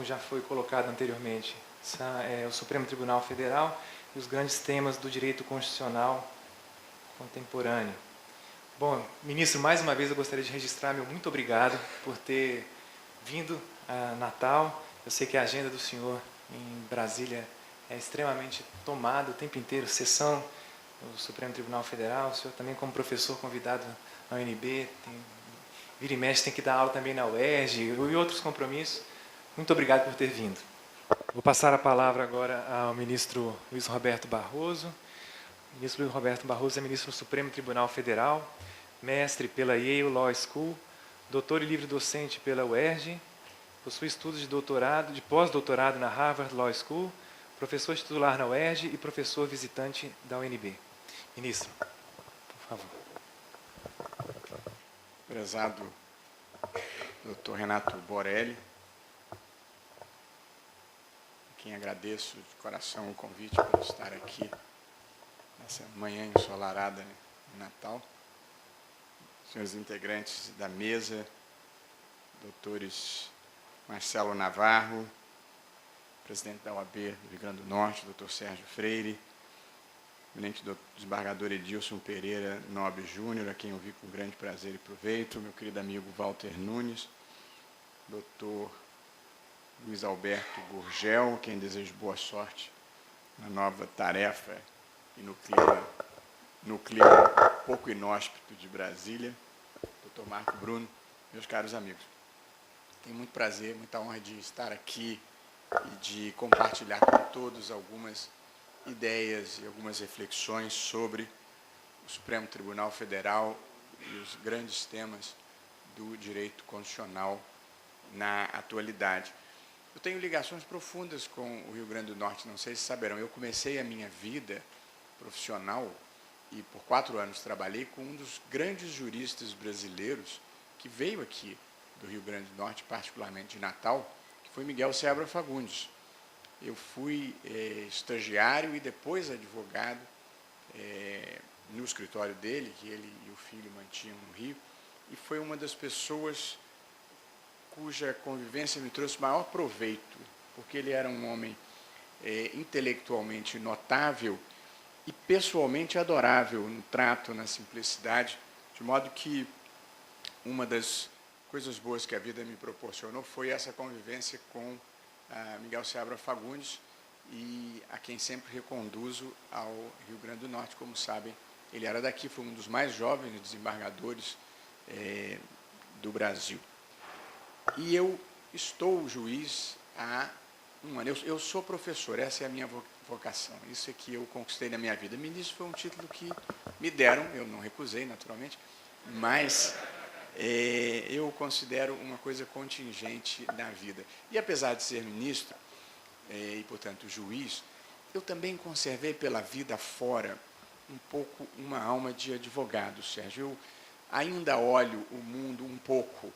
como já foi colocado anteriormente, o Supremo Tribunal Federal e os grandes temas do direito constitucional contemporâneo. Bom, ministro, mais uma vez eu gostaria de registrar meu muito obrigado por ter vindo a Natal. Eu sei que a agenda do senhor em Brasília é extremamente tomada o tempo inteiro, sessão do Supremo Tribunal Federal, o senhor também como professor convidado na UNB, vira e mexe, tem que dar aula também na UERJ e outros compromissos. Muito obrigado por ter vindo. Vou passar a palavra agora ao ministro Luiz Roberto Barroso. O ministro Luiz Roberto Barroso é ministro do Supremo Tribunal Federal, mestre pela Yale Law School, doutor e livre-docente pela UERJ, possui estudos de doutorado, de pós-doutorado na Harvard Law School, professor titular na UERJ e professor visitante da UNB. Ministro, por favor. Prezado Dr. Renato Borelli, a quem agradeço de coração o convite por estar aqui nessa manhã ensolarada em Natal. Senhores integrantes da mesa, doutores Marcelo Navarro, presidente da OAB do Rio Grande do Norte, doutor Sérgio Freire, eminente desembargador Edilson Pereira Nobre Júnior, a quem eu vi com grande prazer e proveito, meu querido amigo Walter Nunes, doutor Luiz Alberto Gurgel, quem desejo boa sorte na nova tarefa e no clima pouco inóspito de Brasília, doutor Marco Bruno, meus caros amigos. Tenho muito prazer, muita honra de estar aqui e de compartilhar com todos algumas ideias e algumas reflexões sobre o Supremo Tribunal Federal e os grandes temas do direito constitucional na atualidade. Eu tenho ligações profundas com o Rio Grande do Norte, não sei se saberão. Eu comecei a minha vida profissional e por 4 anos trabalhei com um dos grandes juristas brasileiros que veio aqui do Rio Grande do Norte, particularmente de Natal, que foi Miguel Seabra Fagundes. Eu fui estagiário e depois advogado no escritório dele, que ele e o filho mantinham no Rio, e foi uma das pessoas cuja convivência me trouxe maior proveito, porque ele era um homem intelectualmente notável e pessoalmente adorável no trato, na simplicidade, de modo que uma das coisas boas que a vida me proporcionou foi essa convivência com Miguel Seabra Fagundes, e a quem sempre reconduzo ao Rio Grande do Norte. Como sabem, ele era daqui, foi um dos mais jovens desembargadores do Brasil. E eu estou juiz há um ano. Eu sou professor, essa é a minha vocação, isso é que eu conquistei na minha vida. Ministro foi um título que me deram, eu não recusei, naturalmente, mas eu considero uma coisa contingente na vida. E apesar de ser ministro, e portanto juiz, eu também conservei pela vida fora um pouco uma alma de advogado, Sérgio. Eu ainda olho o mundo um pouco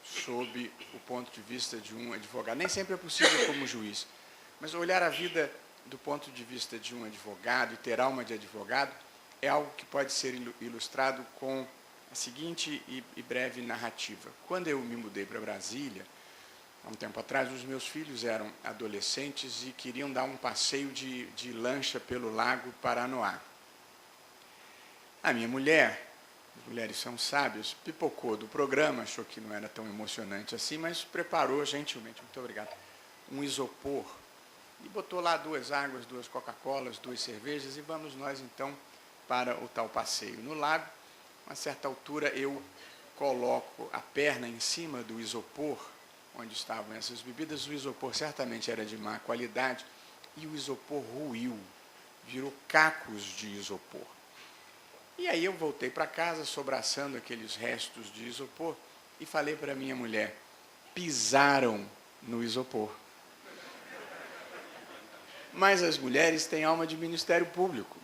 sob o ponto de vista de um advogado. Nem sempre é possível como juiz, mas olhar a vida do ponto de vista de um advogado e ter alma de advogado é algo que pode ser ilustrado com a seguinte e breve narrativa. Quando eu me mudei para Brasília, há um tempo atrás, os meus filhos eram adolescentes e queriam dar um passeio de lancha pelo Lago Paranoá. A minha mulher, as mulheres são sábias, pipocou do programa, achou que não era tão emocionante assim, mas preparou gentilmente, muito obrigado, um isopor e botou lá 2 águas, 2 Coca-Colas, 2 cervejas e vamos nós então para o tal passeio no lago. A certa altura eu coloco a perna em cima do isopor onde estavam essas bebidas. O isopor certamente era de má qualidade e o isopor ruiu, virou cacos de isopor. E aí eu voltei para casa, sobraçando aqueles restos de isopor, e falei para minha mulher: pisaram no isopor. Mas as mulheres têm alma de Ministério Público.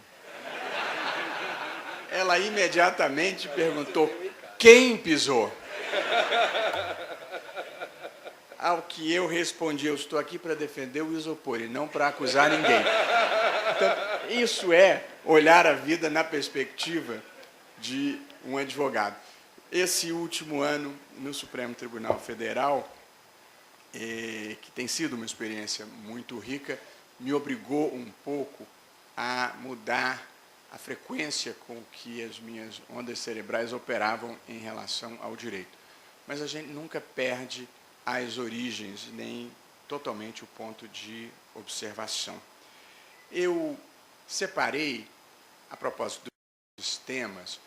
Ela imediatamente perguntou: quem pisou? Ao que eu respondi: eu estou aqui para defender o isopor e não para acusar ninguém. Então, isso é olhar a vida na perspectiva de um advogado. Esse último ano, no Supremo Tribunal Federal, que tem sido uma experiência muito rica, me obrigou um pouco a mudar a frequência com que as minhas ondas cerebrais operavam em relação ao direito. Mas a gente nunca perde as origens, nem totalmente o ponto de observação. Eu separei, a propósito dos temas,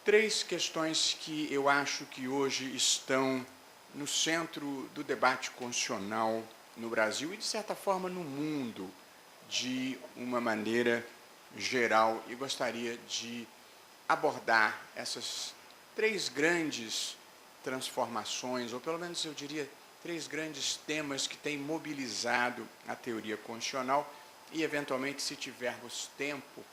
3 questões que eu acho que hoje estão no centro do debate constitucional no Brasil e, de certa forma, no mundo, de uma maneira geral, e gostaria de abordar essas 3 grandes transformações, ou pelo menos eu diria 3 grandes temas que têm mobilizado a teoria constitucional e, eventualmente, se tivermos tempo,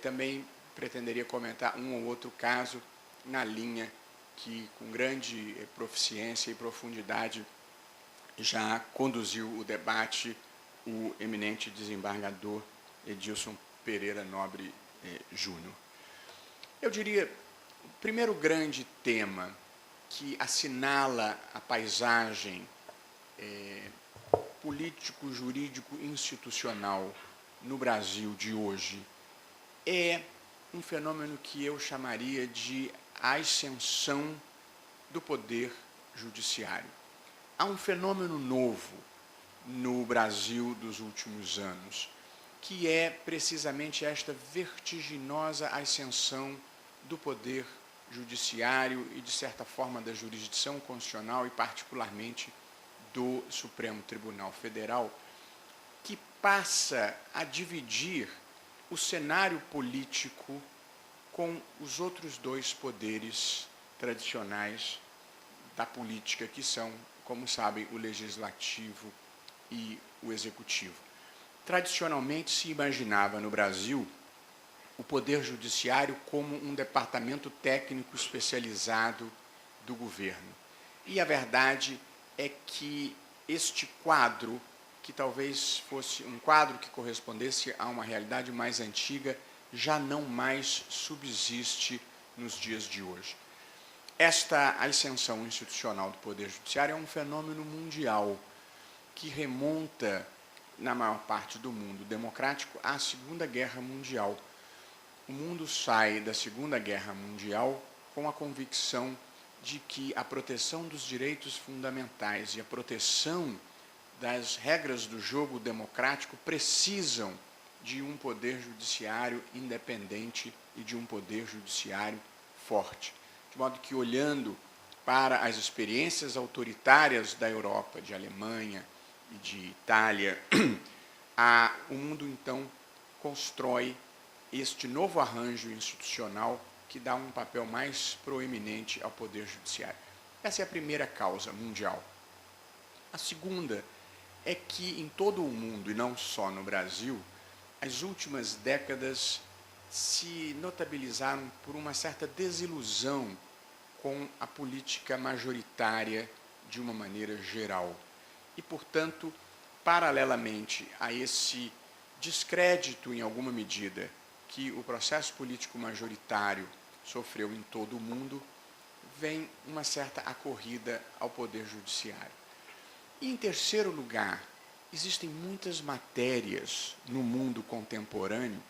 também pretenderia comentar um ou outro caso na linha que, com grande proficiência e profundidade, já conduziu o debate o eminente desembargador Edilson Pereira Nobre Júnior. Eu diria, o primeiro grande tema que assinala a paisagem político, jurídico, institucional no Brasil de hoje é um fenômeno que eu chamaria de ascensão do poder judiciário. Há um fenômeno novo no Brasil dos últimos anos, que é precisamente esta vertiginosa ascensão do poder judiciário e, de certa forma, da jurisdição constitucional e, particularmente, do Supremo Tribunal Federal, que passa a dividir o cenário político com os outros 2 poderes tradicionais da política, que são, como sabem, o legislativo e o executivo. Tradicionalmente se imaginava no Brasil o poder judiciário como um departamento técnico especializado do governo. E a verdade é que este quadro, que talvez fosse um quadro que correspondesse a uma realidade mais antiga, já não mais subsiste nos dias de hoje. Esta ascensão institucional do Poder Judiciário é um fenômeno mundial que remonta, na maior parte do mundo democrático, à Segunda Guerra Mundial. O mundo sai da Segunda Guerra Mundial com a convicção de que a proteção dos direitos fundamentais e a proteção das regras do jogo democrático precisam de um poder judiciário independente e de um poder judiciário forte. De modo que, olhando para as experiências autoritárias da Europa, de Alemanha e de Itália, o mundo, então, constrói este novo arranjo institucional que dá um papel mais proeminente ao Poder Judiciário. Essa é a primeira causa mundial. A segunda é que, em todo o mundo, e não só no Brasil, as últimas décadas se notabilizaram por uma certa desilusão com a política majoritária de uma maneira geral. E, portanto, paralelamente a esse descrédito, em alguma medida, que o processo político majoritário sofreu em todo o mundo, vem uma certa acorrida ao Poder Judiciário. E, em terceiro lugar, existem muitas matérias no mundo contemporâneo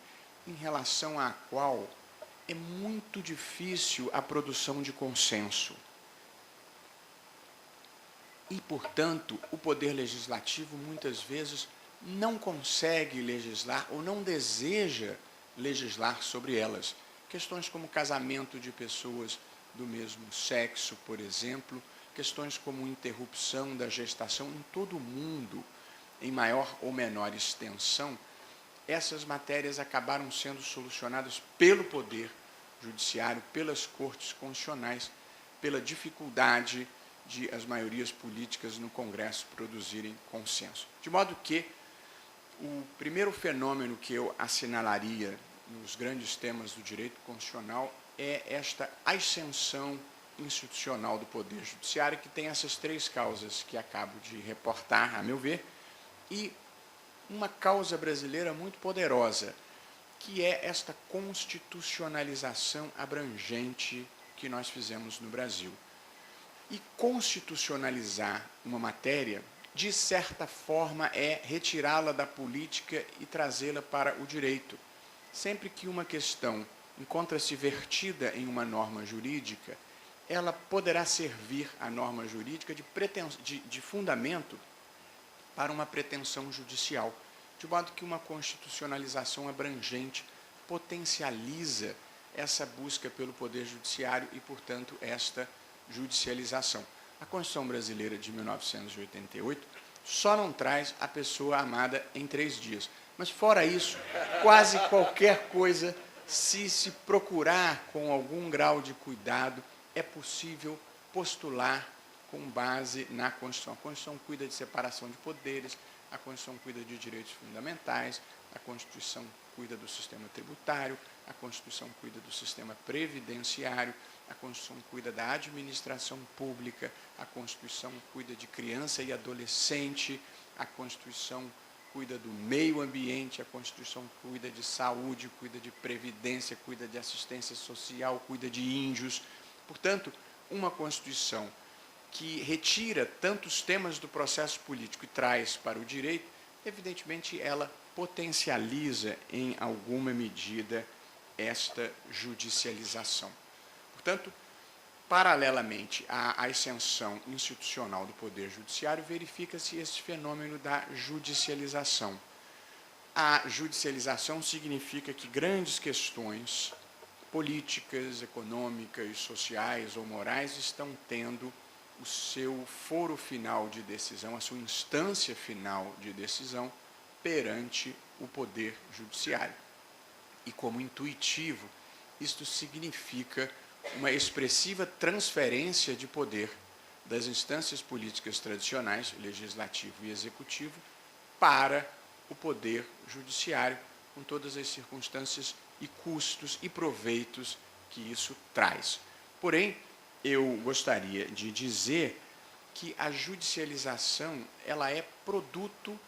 em relação à qual é muito difícil a produção de consenso. E, portanto, o Poder Legislativo, muitas vezes, não consegue legislar ou não deseja legislar sobre elas. Questões como casamento de pessoas do mesmo sexo, por exemplo, questões como interrupção da gestação em todo o mundo, em maior ou menor extensão, essas matérias acabaram sendo solucionadas pelo Poder Judiciário, pelas Cortes Constitucionais, pela dificuldade de as maiorias políticas no Congresso produzirem consenso. De modo que o primeiro fenômeno que eu assinalaria nos grandes temas do direito constitucional é esta ascensão institucional do Poder Judiciário, que tem essas 3 causas que acabo de reportar, a meu ver, e uma causa brasileira muito poderosa, que é esta constitucionalização abrangente que nós fizemos no Brasil. E constitucionalizar uma matéria, de certa forma, é retirá-la da política e trazê-la para o direito. Sempre que uma questão encontra-se vertida em uma norma jurídica, ela poderá servir à norma jurídica de fundamento para uma pretensão judicial, de modo que uma constitucionalização abrangente potencializa essa busca pelo Poder Judiciário e, portanto, esta judicialização. A Constituição Brasileira de 1988 só não traz a pessoa amada em 3 dias. Mas, fora isso, quase qualquer coisa, se procurar com algum grau de cuidado, é possível postular com base na Constituição. A Constituição cuida de separação de poderes, a Constituição cuida de direitos fundamentais, a Constituição cuida do sistema tributário, a Constituição cuida do sistema previdenciário, a Constituição cuida da administração pública, a Constituição cuida de criança e adolescente, a Constituição cuida do meio ambiente, a Constituição cuida de saúde, cuida de previdência, cuida de assistência social, cuida de índios. Portanto, uma Constituição que retira tantos temas do processo político e traz para o direito, evidentemente ela potencializa em alguma medida esta judicialização. Portanto, paralelamente à ascensão institucional do Poder Judiciário, verifica-se esse fenômeno da judicialização. A judicialização significa que grandes questões políticas, econômicas, sociais ou morais estão tendo o seu foro final de decisão, a sua instância final de decisão perante o Poder Judiciário. E, como intuitivo, isto significa uma expressiva transferência de poder das instâncias políticas tradicionais, legislativo e executivo, para o Poder Judiciário, com todas as circunstâncias e custos e proveitos que isso traz. Porém, eu gostaria de dizer que a judicialização ela é produto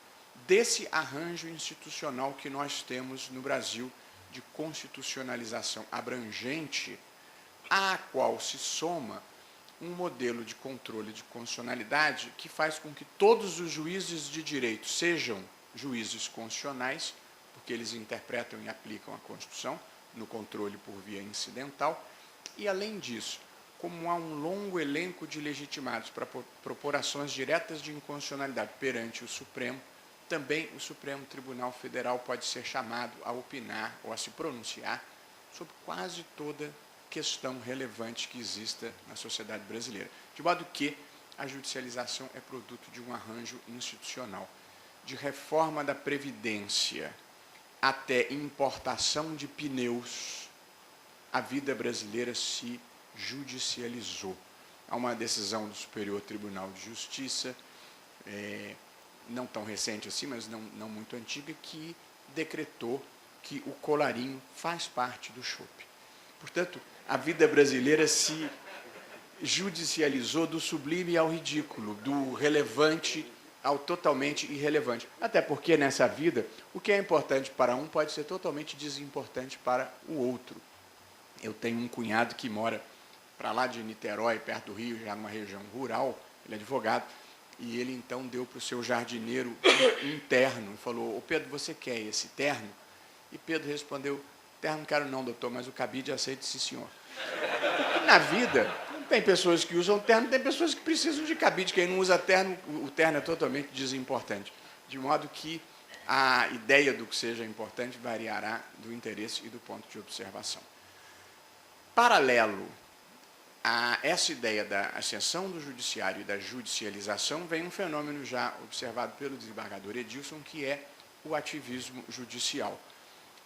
desse arranjo institucional que nós temos no Brasil de constitucionalização abrangente, à qual se soma um modelo de controle de constitucionalidade que faz com que todos os juízes de direito sejam juízes constitucionais, porque eles interpretam e aplicam a Constituição no controle por via incidental, e, além disso, como há um longo elenco de legitimados para propor ações diretas de inconstitucionalidade perante o Supremo, também o Supremo Tribunal Federal pode ser chamado a opinar ou a se pronunciar sobre quase toda questão relevante que exista na sociedade brasileira. De modo que a judicialização é produto de um arranjo institucional, de reforma da Previdência até importação de pneus, a vida brasileira se judicializou. Há uma decisão do Superior Tribunal de Justiça, não tão recente assim, mas não muito antiga, que decretou que o colarinho faz parte do chope. Portanto, a vida brasileira se judicializou do sublime ao ridículo, do relevante ao totalmente irrelevante. Até porque, nessa vida, o que é importante para um pode ser totalmente desimportante para o outro. Eu tenho um cunhado que mora para lá de Niterói, perto do Rio, já numa região rural, ele é advogado, e ele então deu para o seu jardineiro um terno, e falou: "Ô Pedro, você quer esse terno?" E Pedro respondeu: "Terno não quero não, doutor, mas o cabide aceita, sim, senhor." E na vida, tem pessoas que usam terno, tem pessoas que precisam de cabide. Quem não usa terno, o terno é totalmente desimportante. De modo que a ideia do que seja importante variará do interesse e do ponto de observação. Paralelo a essa ideia da ascensão do judiciário e da judicialização, vem um fenômeno já observado pelo desembargador Edilson, que é o ativismo judicial.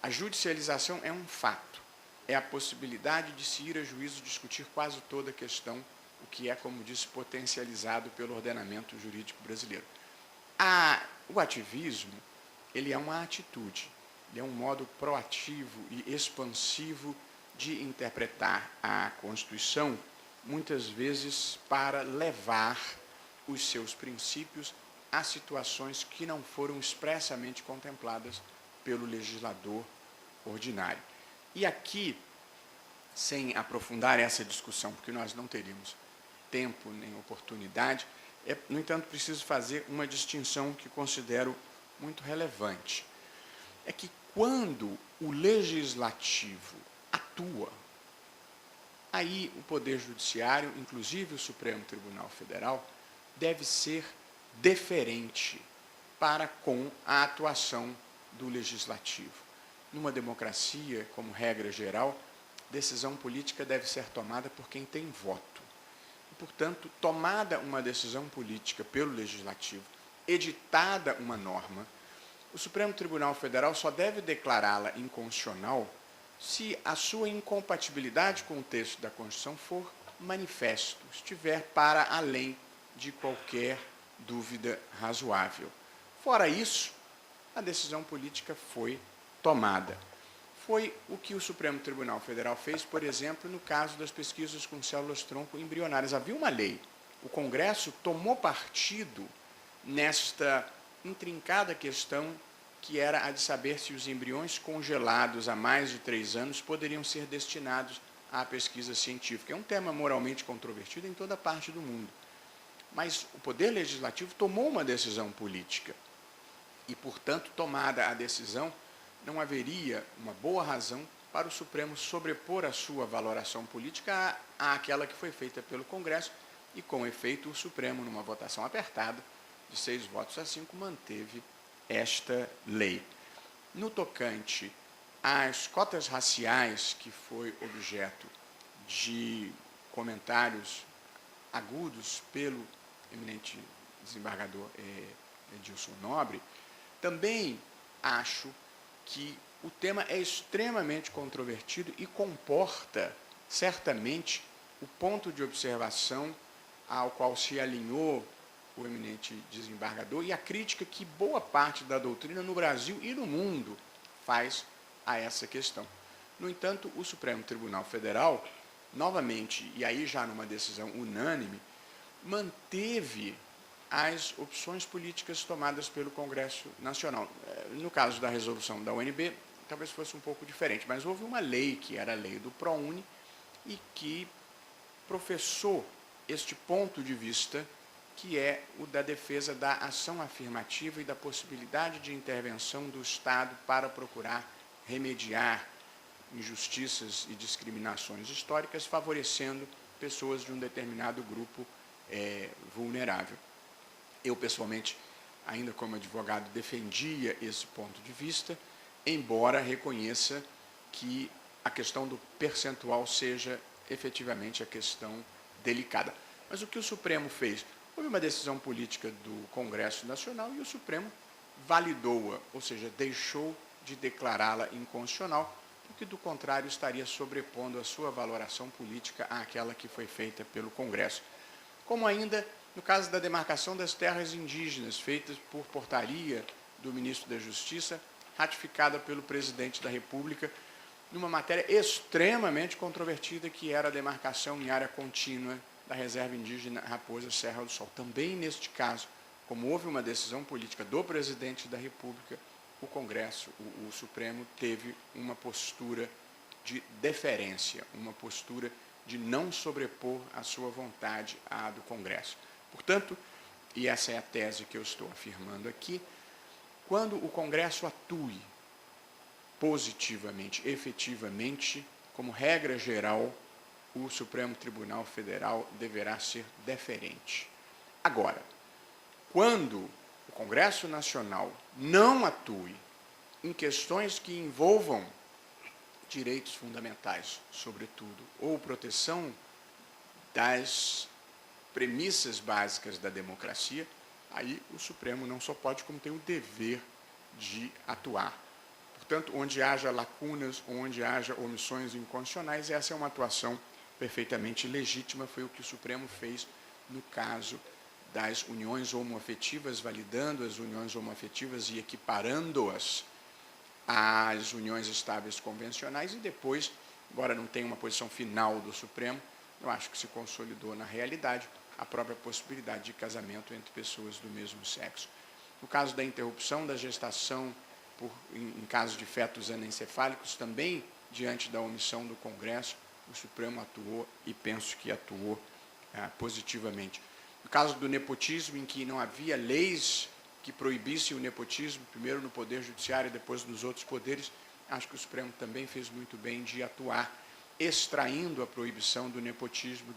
A judicialização é um fato, é a possibilidade de se ir a juízo discutir quase toda a questão, o que é, como disse, potencializado pelo ordenamento jurídico brasileiro. O ativismo, ele é uma atitude, ele é um modo proativo e expansivo de interpretar a Constituição, muitas vezes para levar os seus princípios a situações que não foram expressamente contempladas pelo legislador ordinário. E aqui, sem aprofundar essa discussão, porque nós não teríamos tempo nem oportunidade. No entanto, preciso fazer uma distinção que considero muito relevante. É que quando o legislativo atua, aí o Poder Judiciário, inclusive o Supremo Tribunal Federal, deve ser deferente para com a atuação do Legislativo. Numa democracia, como regra geral, decisão política deve ser tomada por quem tem voto. E, portanto, tomada uma decisão política pelo Legislativo, editada uma norma, o Supremo Tribunal Federal só deve declará-la inconstitucional se a sua incompatibilidade com o texto da Constituição for manifesto, estiver para além de qualquer dúvida razoável. Fora isso, a decisão política foi tomada. Foi o que o Supremo Tribunal Federal fez, por exemplo, no caso das pesquisas com células-tronco embrionárias. Havia uma lei. O Congresso tomou partido nesta intrincada questão que era a de saber se os embriões congelados há mais de 3 anos poderiam ser destinados à pesquisa científica. É um tema moralmente controvertido em toda parte do mundo. Mas o Poder Legislativo tomou uma decisão política. E, portanto, tomada a decisão, não haveria uma boa razão para o Supremo sobrepor a sua valoração política àquela que foi feita pelo Congresso, e, com efeito, o Supremo, numa votação apertada, de 6 votos a 5, manteve esta lei. No tocante às cotas raciais, que foi objeto de comentários agudos pelo eminente desembargador Edilson Nobre, também acho que o tema é extremamente controvertido e comporta, certamente, o ponto de observação ao qual se alinhou o eminente desembargador e a crítica que boa parte da doutrina no Brasil e no mundo faz a essa questão. No entanto, o Supremo Tribunal Federal, novamente, e aí já numa decisão unânime, manteve as opções políticas tomadas pelo Congresso Nacional. No caso da resolução da UNB, talvez fosse um pouco diferente, mas houve uma lei, que era a lei do ProUni, e que professou este ponto de vista, que é o da defesa da ação afirmativa e da possibilidade de intervenção do Estado para procurar remediar injustiças e discriminações históricas, favorecendo pessoas de um determinado grupo vulnerável. Eu, pessoalmente, ainda como advogado, defendia esse ponto de vista, embora reconheça que a questão do percentual seja efetivamente a questão delicada. Mas o que o Supremo fez? Houve uma decisão política do Congresso Nacional e o Supremo validou-a, ou seja, deixou de declará-la inconstitucional, porque, do contrário, estaria sobrepondo a sua valoração política àquela que foi feita pelo Congresso. Como ainda no caso da demarcação das terras indígenas, feitas por portaria do ministro da Justiça, ratificada pelo presidente da República, numa matéria extremamente controvertida, que era a demarcação em área contínua da reserva indígena Raposa Serra do Sol. Também neste caso, como houve uma decisão política do presidente da República, o Congresso, o Supremo, teve uma postura de deferência, uma postura de não sobrepor a sua vontade à do Congresso. Portanto, e essa é a tese que eu estou afirmando aqui, quando o Congresso atue positivamente, efetivamente, como regra geral, o Supremo Tribunal Federal deverá ser deferente. Agora, quando o Congresso Nacional não atue em questões que envolvam direitos fundamentais, sobretudo, ou proteção das premissas básicas da democracia, aí o Supremo não só pode, como tem o dever de atuar. Portanto, onde haja lacunas, onde haja omissões inconstitucionais, essa é uma atuação perfeitamente legítima, foi o que o Supremo fez no caso das uniões homoafetivas, validando as uniões homoafetivas e equiparando-as às uniões estáveis convencionais, e depois, embora não tenha uma posição final do Supremo, eu acho que se consolidou na realidade a própria possibilidade de casamento entre pessoas do mesmo sexo. No caso da interrupção da gestação em caso de fetos anencefálicos, também diante da omissão do Congresso, o Supremo atuou e penso que atuou positivamente. No caso do nepotismo, em que não havia leis que proibissem o nepotismo, primeiro no Poder Judiciário e depois nos outros poderes, acho que o Supremo também fez muito bem de atuar, extraindo a proibição do nepotismo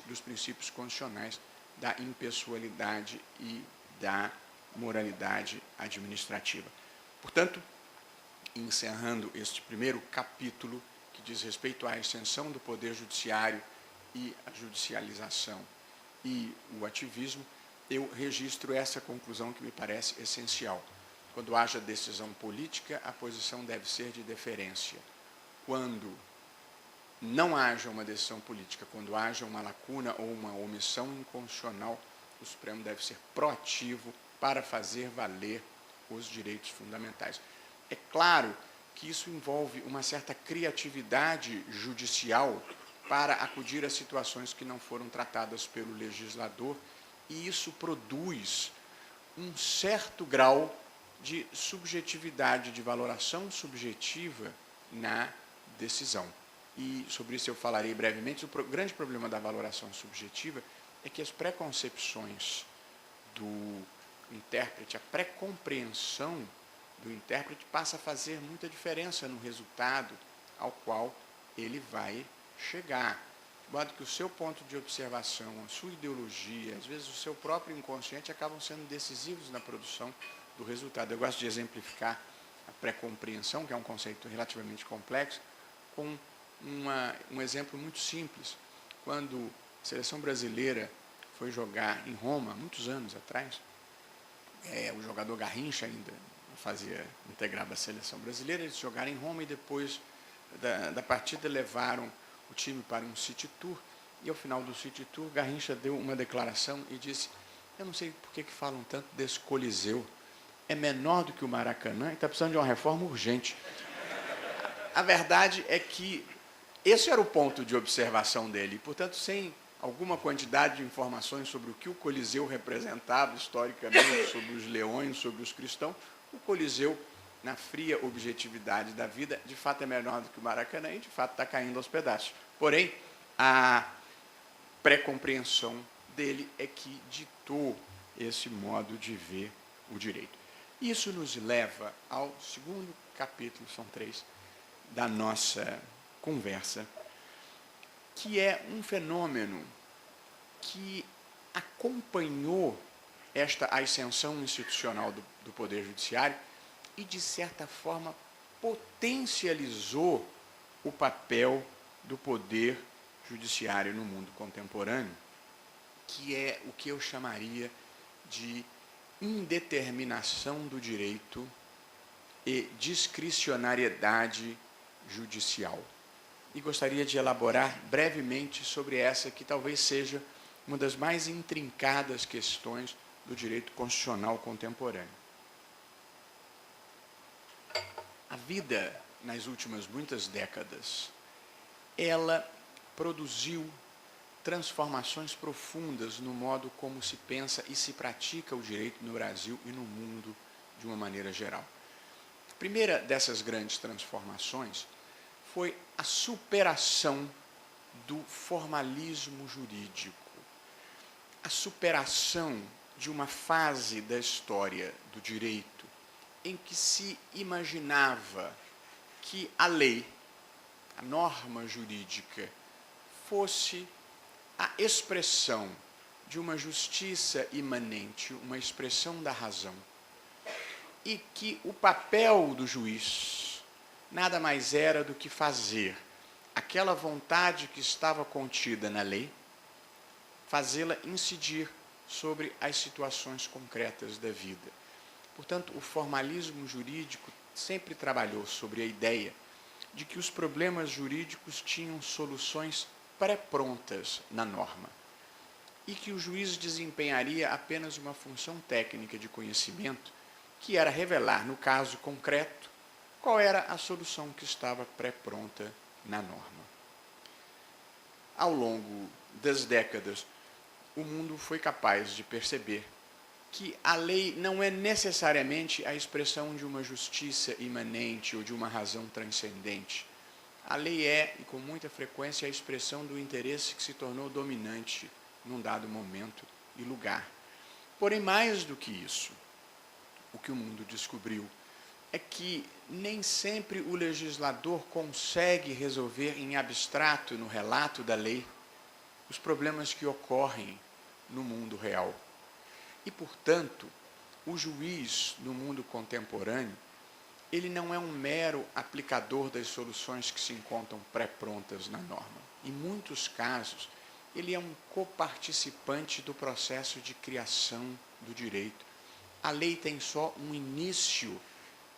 dos princípios constitucionais da impessoalidade e da moralidade administrativa. Portanto, encerrando este primeiro capítulo, que diz respeito à extensão do Poder Judiciário e a judicialização e o ativismo, eu registro essa conclusão que me parece essencial. Quando haja decisão política, a posição deve ser de deferência. Quando não haja uma decisão política, quando haja uma lacuna ou uma omissão inconstitucional, o Supremo deve ser proativo para fazer valer os direitos fundamentais. É claro que isso envolve uma certa criatividade judicial para acudir a situações que não foram tratadas pelo legislador, e isso produz um certo grau de subjetividade, de valoração subjetiva na decisão. E sobre isso eu falarei brevemente. O grande problema da valoração subjetiva é que as preconcepções do intérprete, a pré-compreensão do intérprete passa a fazer muita diferença no resultado ao qual ele vai chegar. De modo que o seu ponto de observação, a sua ideologia, às vezes o seu próprio inconsciente acabam sendo decisivos na produção do resultado. Eu gosto de exemplificar a pré-compreensão, que é um conceito relativamente complexo, com um exemplo muito simples. Quando a seleção brasileira foi jogar em Roma, muitos anos atrás, o jogador Garrincha ainda integrava a seleção brasileira, eles jogaram em Roma e depois da partida levaram o time para um city tour, e ao final do city tour, Garrincha deu uma declaração e disse: eu não sei por que falam tanto desse Coliseu, é menor do que o Maracanã e está precisando de uma reforma urgente. A verdade é que esse era o ponto de observação dele, e, portanto, sem alguma quantidade de informações sobre o que o Coliseu representava historicamente, sobre os leões, sobre os cristãos, o Coliseu, na fria objetividade da vida, de fato é menor do que o Maracanã e, de fato, está caindo aos pedaços. Porém, a pré-compreensão dele é que ditou esse modo de ver o direito. Isso nos leva ao segundo capítulo, são 3, da nossa conversa, que é um fenômeno que acompanhou a ascensão institucional do Poder Judiciário e, de certa forma, potencializou o papel do Poder Judiciário no mundo contemporâneo, que é o que eu chamaria de indeterminação do direito e discricionariedade judicial. E gostaria de elaborar brevemente sobre essa, que talvez seja uma das mais intrincadas questões do direito constitucional contemporâneo. A vida, nas últimas muitas décadas, ela produziu transformações profundas no modo como se pensa e se pratica o direito no Brasil e no mundo de uma maneira geral. A primeira dessas grandes transformações foi a superação do formalismo jurídico, a superação de uma fase da história do direito em que se imaginava que a lei, a norma jurídica, fosse a expressão de uma justiça imanente, uma expressão da razão, e que o papel do juiz nada mais era do que fazer aquela vontade que estava contida na lei, fazê-la incidir sobre as situações concretas da vida. Portanto, o formalismo jurídico sempre trabalhou sobre a ideia de que os problemas jurídicos tinham soluções pré-prontas na norma e que o juiz desempenharia apenas uma função técnica de conhecimento, que era revelar, no caso concreto, qual era a solução que estava pré-pronta na norma. Ao longo das décadas, o mundo foi capaz de perceber que a lei não é necessariamente a expressão de uma justiça imanente ou de uma razão transcendente. A lei é, e com muita frequência, a expressão do interesse que se tornou dominante num dado momento e lugar. Porém, mais do que isso, o que o mundo descobriu é que nem sempre o legislador consegue resolver em abstrato, no relato da lei, os problemas que ocorrem no mundo real. E, portanto, o juiz no mundo contemporâneo, ele não é um mero aplicador das soluções que se encontram pré-prontas na norma. Em muitos casos, ele é um coparticipante do processo de criação do direito. A lei tem só um início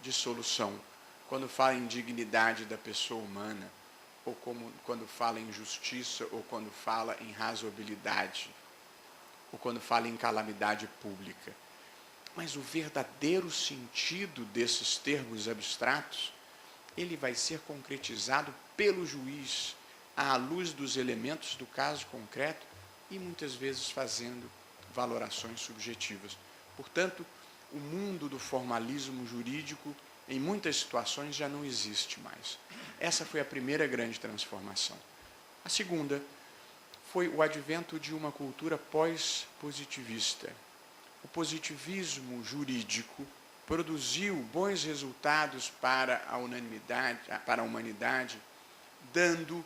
de solução, quando fala em dignidade da pessoa humana, ou quando fala em justiça, ou quando fala em razoabilidade, ou quando fala em calamidade pública. Mas o verdadeiro sentido desses termos abstratos, ele vai ser concretizado pelo juiz, à luz dos elementos do caso concreto e muitas vezes fazendo valorações subjetivas. Portanto, o mundo do formalismo jurídico, em muitas situações, já não existe mais. Essa foi a primeira grande transformação. A segunda foi o advento de uma cultura pós-positivista. O positivismo jurídico produziu bons resultados para a humanidade, dando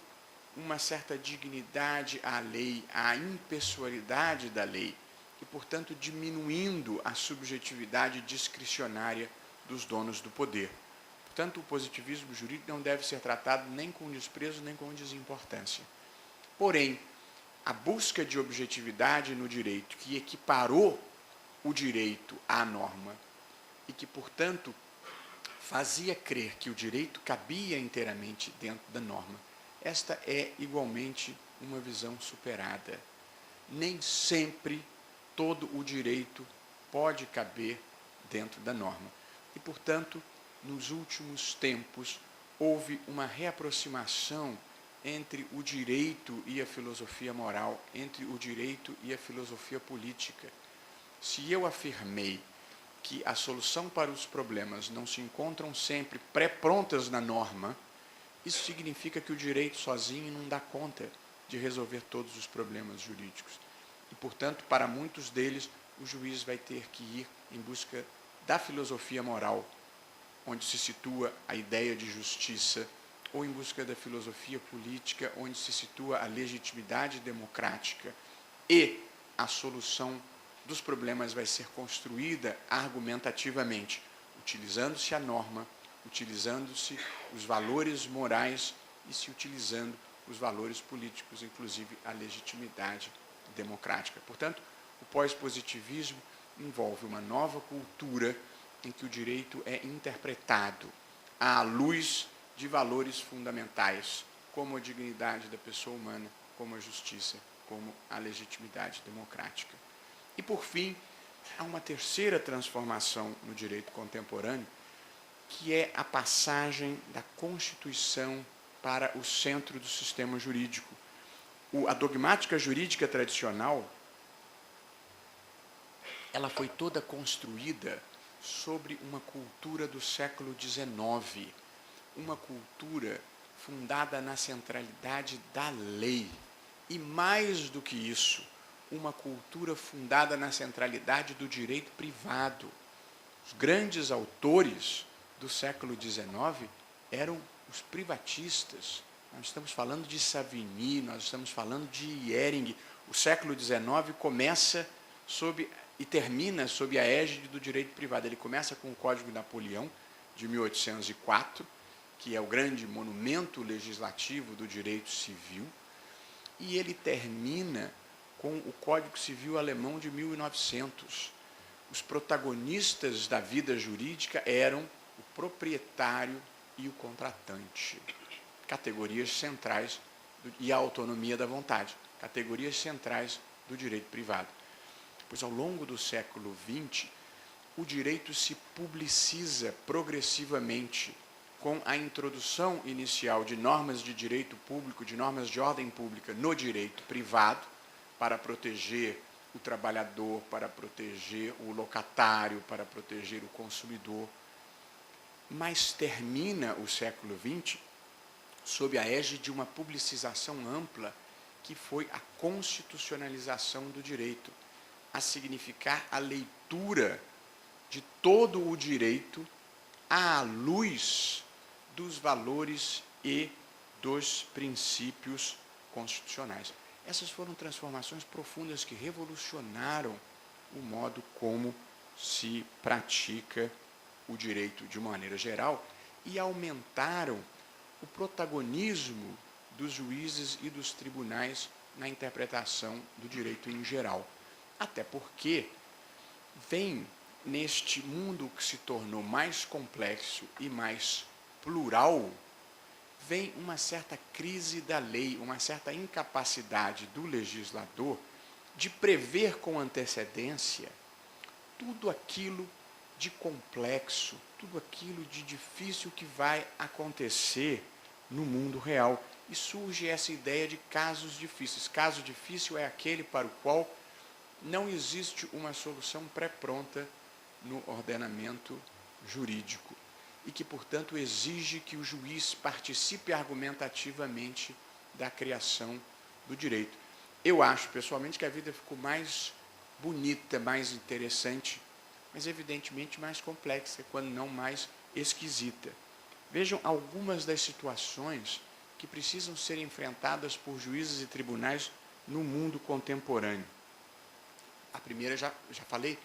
uma certa dignidade à lei, à impessoalidade da lei, e, portanto, diminuindo a subjetividade discricionária dos donos do poder. Portanto, o positivismo jurídico não deve ser tratado nem com desprezo, nem com desimportância. Porém, a busca de objetividade no direito, que equiparou o direito à norma e que, portanto, fazia crer que o direito cabia inteiramente dentro da norma, esta é igualmente uma visão superada. Nem sempre todo o direito pode caber dentro da norma. E, portanto, nos últimos tempos, houve uma reaproximação entre o direito e a filosofia moral, entre o direito e a filosofia política. Se eu afirmei que a solução para os problemas não se encontram sempre pré-prontas na norma, isso significa que o direito sozinho não dá conta de resolver todos os problemas jurídicos. E, portanto, para muitos deles, o juiz vai ter que ir em busca da filosofia moral, onde se situa a ideia de justiça, ou em busca da filosofia política, onde se situa a legitimidade democrática, e a solução dos problemas vai ser construída argumentativamente, utilizando-se a norma, utilizando-se os valores morais e se utilizando os valores políticos, inclusive a legitimidade democrática. Portanto, o pós-positivismo envolve uma nova cultura em que o direito é interpretado à luz de valores fundamentais, como a dignidade da pessoa humana, como a justiça, como a legitimidade democrática. E, por fim, há uma terceira transformação no direito contemporâneo, que é a passagem da Constituição para o centro do sistema jurídico. A dogmática jurídica tradicional, ela foi toda construída sobre uma cultura do século XIX, uma cultura fundada na centralidade da lei. E, mais do que isso, uma cultura fundada na centralidade do direito privado. Os grandes autores do século XIX eram os privatistas. Nós estamos falando de Savigny, nós estamos falando de Hering. O século XIX começa e termina sob a égide do direito privado. Ele começa com o Código de Napoleão, de 1804, que é o grande monumento legislativo do direito civil, e ele termina com o Código Civil Alemão de 1900. Os protagonistas da vida jurídica eram o proprietário e o contratante, categorias centrais, e a autonomia da vontade, categorias centrais do direito privado. Pois, ao longo do século XX, o direito se publiciza progressivamente com a introdução inicial de normas de direito público, de normas de ordem pública no direito privado, para proteger o trabalhador, para proteger o locatário, para proteger o consumidor. Mas termina o século XX sob a égide de uma publicização ampla que foi a constitucionalização do direito, a significar a leitura de todo o direito à luz dos valores e dos princípios constitucionais. Essas foram transformações profundas que revolucionaram o modo como se pratica o direito de uma maneira geral e aumentaram o protagonismo dos juízes e dos tribunais na interpretação do direito em geral. Até porque vem neste mundo que se tornou mais complexo e mais plural, vem uma certa crise da lei, uma certa incapacidade do legislador de prever com antecedência tudo aquilo de complexo, tudo aquilo de difícil que vai acontecer no mundo real. E surge essa ideia de casos difíceis. Caso difícil é aquele para o qual não existe uma solução pré-pronta no ordenamento jurídico e que, portanto, exige que o juiz participe argumentativamente da criação do direito. Eu acho, pessoalmente, que a vida ficou mais bonita, mais interessante, mas, evidentemente, mais complexa, quando não mais esquisita. Vejam algumas das situações que precisam ser enfrentadas por juízes e tribunais no mundo contemporâneo. A primeira, já falei,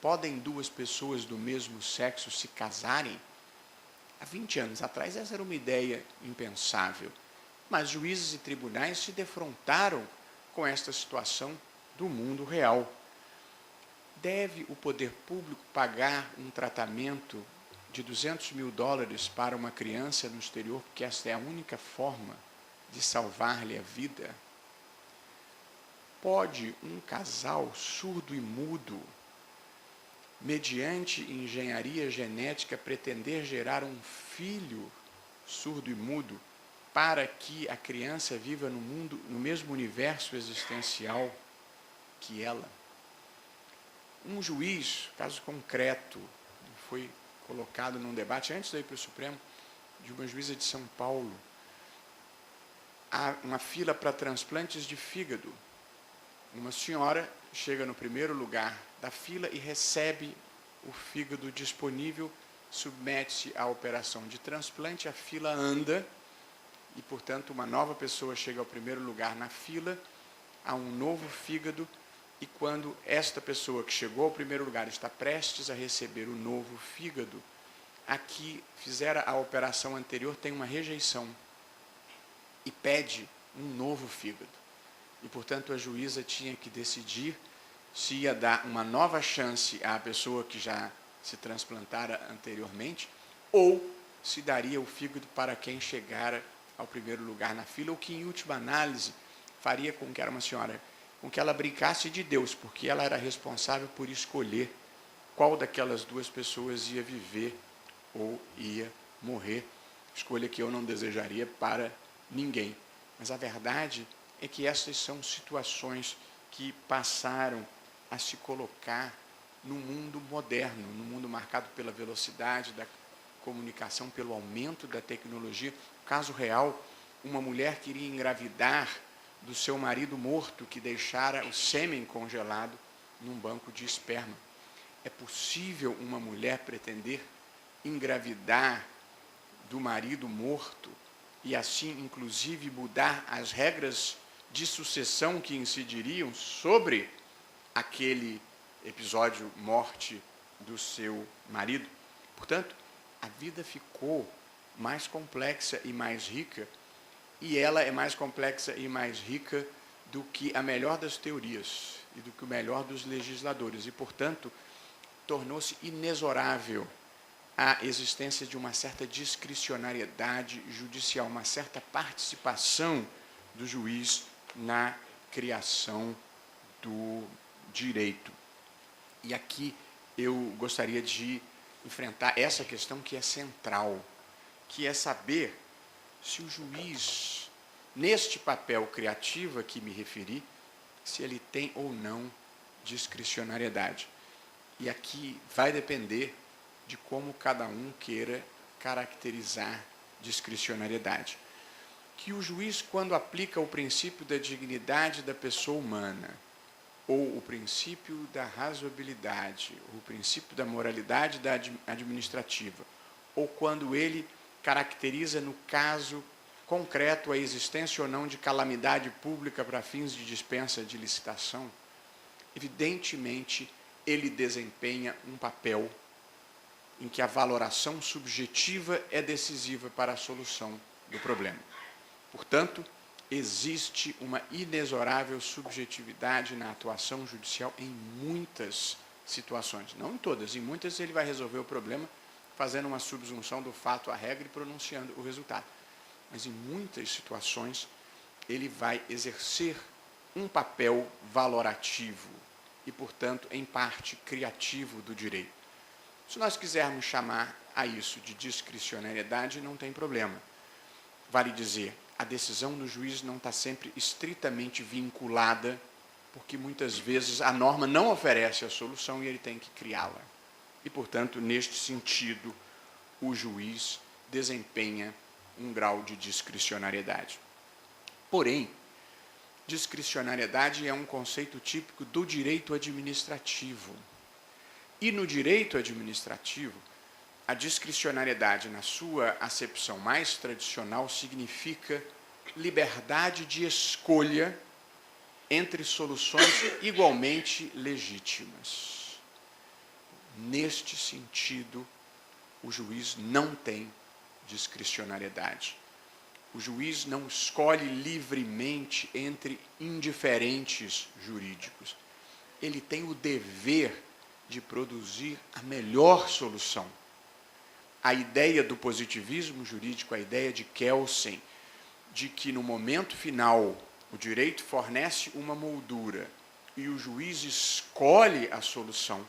podem duas pessoas do mesmo sexo se casarem? Há 20 anos atrás, essa era uma ideia impensável. Mas juízes e tribunais se defrontaram com esta situação do mundo real. Deve o poder público pagar um tratamento de $200 mil para uma criança no exterior, porque esta é a única forma de salvar-lhe a vida? Pode um casal surdo e mudo, mediante engenharia genética, pretender gerar um filho surdo e mudo para que a criança viva no mundo, no mesmo universo existencial que ela? Um juiz, caso concreto, foi colocado num debate antes de ir para o Supremo, de uma juíza de São Paulo. Há uma fila para transplantes de fígado. Uma senhora chega no primeiro lugar da fila e recebe o fígado disponível, submete-se à operação de transplante, a fila anda e, portanto, uma nova pessoa chega ao primeiro lugar na fila, há um novo fígado, e quando esta pessoa que chegou ao primeiro lugar está prestes a receber o novo fígado, a que fizera a operação anterior tem uma rejeição e pede um novo fígado. E, portanto, a juíza tinha que decidir se ia dar uma nova chance à pessoa que já se transplantara anteriormente, ou se daria o fígado para quem chegara ao primeiro lugar na fila, ou que, em última análise, faria com que era uma senhora, com que ela brincasse de Deus, porque ela era responsável por escolher qual daquelas duas pessoas ia viver ou ia morrer, escolha que eu não desejaria para ninguém. Mas a verdade é que essas são situações que passaram a se colocar no mundo moderno, no mundo marcado pela velocidade da comunicação, pelo aumento da tecnologia. No caso real, uma mulher queria engravidar do seu marido morto, que deixara o sêmen congelado num banco de esperma. É possível uma mulher pretender engravidar do marido morto e assim, inclusive, mudar as regras de sucessão que incidiriam sobre aquele episódio morte do seu marido? Portanto, a vida ficou mais complexa e mais rica, e ela é mais complexa e mais rica do que a melhor das teorias e do que o melhor dos legisladores, e, portanto, tornou-se inexorável a existência de uma certa discricionariedade judicial, uma certa participação do juiz na criação do direito. E aqui eu gostaria de enfrentar essa questão que é central, que é saber se o juiz, neste papel criativo a que me referi, se ele tem ou não discricionariedade. E aqui vai depender de como cada um queira caracterizar discricionariedade. que o juiz, quando aplica o princípio da dignidade da pessoa humana, ou o princípio da razoabilidade, ou o princípio da moralidade administrativa, ou quando ele caracteriza no caso concreto a existência ou não de calamidade pública para fins de dispensa de licitação, evidentemente ele desempenha um papel em que a valoração subjetiva é decisiva para a solução do problema. Portanto, existe uma inexorável subjetividade na atuação judicial em muitas situações. Não em todas, em muitas ele vai resolver o problema fazendo uma subsunção do fato à regra e pronunciando o resultado. Mas em muitas situações ele vai exercer um papel valorativo e, portanto, em parte criativo do direito. Se nós quisermos chamar a isso de discricionariedade, não tem problema. Vale dizer, a decisão do juiz não está sempre estritamente vinculada, porque muitas vezes a norma não oferece a solução e ele tem que criá-la. E, portanto, neste sentido, o juiz desempenha um grau de discricionariedade. Porém, discricionariedade é um conceito típico do direito administrativo. E no direito administrativo, a discricionariedade, na sua acepção mais tradicional, significa liberdade de escolha entre soluções igualmente legítimas. Neste sentido, o juiz não tem discricionariedade. O juiz não escolhe livremente entre indiferentes jurídicos. Ele tem o dever de produzir a melhor solução. A ideia do positivismo jurídico, a ideia de Kelsen, de que no momento final o direito fornece uma moldura e o juiz escolhe a solução,